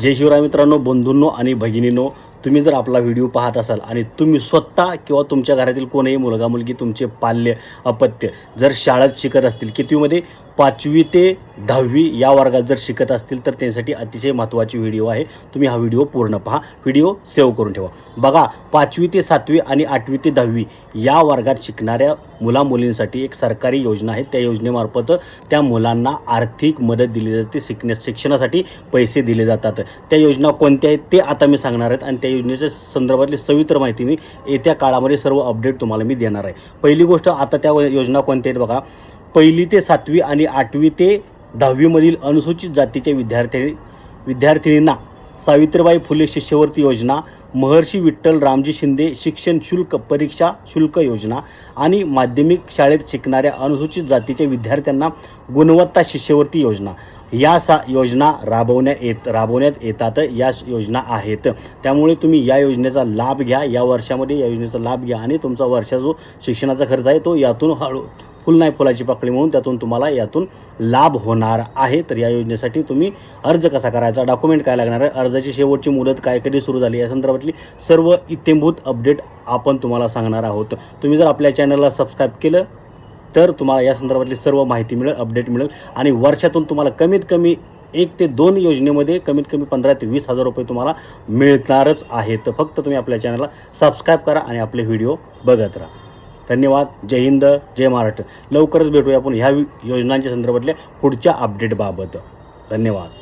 जय शिवराय मित्रांनो, बंधूंनो आणि भगिनींनो, तुम्ही जर आपला व्हिडिओ पाहत असाल आणि तुम्ही स्वतः किंवा तुमच्या घरातील कोणीही मुलगा मुलगी तुमचे पाल्य अपत्य जर शाळेत शिकत असतील, कितवीमध्ये 5वी ते 10वी या वर्गात जर शिकत असतील तर त्यांच्यासाठी अतिशय महत्त्वाची व्हिडिओ आहे. तुम्ही हा व्हिडिओ पूर्ण पहा, व्हिडिओ सेव्ह करून ठेवा. बघा, 5वी ते 7वी आणि 8वी ते 10वी या वर्गात शिकणाऱ्या मुलामुलींसाठी एक सरकारी योजना आहे. त्या योजनेमार्फत त्या मुलांना आर्थिक मदत दिली जाते, शिक्षणासाठी पैसे दिले जातात. त्या योजना कोणत्या आहेत ते आता मी सांगणार आहेत आणि त्या योजनेच्या संदर्भातली सविस्तर माहिती मी येत्या काळामध्ये सर्व अपडेट तुम्हाला मी देणार आहे. पहिली गोष्ट, आता त्या योजना कोणत्या आहेत बघा. 1ली ते 7वी आणि 8वी ते 10वी मधील अनुसूचित जातीच्या विद्यार्थिनींना सावित्रीबाई फुले शिष्यवृत्ती योजना, महर्षी विठ्ठल रामजी शिंदे शिक्षण शुल्क परीक्षा शुल्क योजना आणि माध्यमिक शाळेत शिकणाऱ्या अनुसूचित जातीच्या विद्यार्थ्यांना गुणवत्ता शिष्यवृत्ती योजना या योजना राबवण्यात येतात. या योजना आहेत. त्यामुळे तुम्ही या योजनेचा लाभ घ्या. या वर्षामध्ये या योजनेचा लाभ घ्या आणि तुमचा वर्षाचा जो शिक्षणाचा खर्च आहे तो यातून फुल नाही फुलाची पाकळी म्हणून त्यातून तुम्हाला यातून लाभ होणार आहे. तर या योजनेसाठी तुम्ही अर्ज कसा करायचा, डॉक्युमेंट काय लागणार आहे, अर्जाची शेवटची मुदत काय, कधी सुरू झाली, या संदर्भातली सर्व इत्थंभूत अपडेट आपण तुम्हाला सांगणार आहोत. तुम्ही जर आपल्या चॅनलला सबस्क्राईब केलं तर तुम्हाला या संदर्भातली सर्व माहिती मिळेल, अपडेट मिळेल आणि वर्षातून तुम्हाला कमीत कमी 1 ते 2 योजनेमध्ये कमीत कमी 15 ते 20 हजार रुपये तुम्हाला मिळणारच आहेत. फक्त तुम्ही आपल्या चॅनलला सबस्क्राईब करा आणि आपले व्हिडिओ बघत राहा. धन्यवाद. जय हिंद, जय महाराष्ट्र. लवकरच भेटूया आपण ह्या योजनांच्या संदर्भातल्या पुढच्या अपडेटबाबत. धन्यवाद.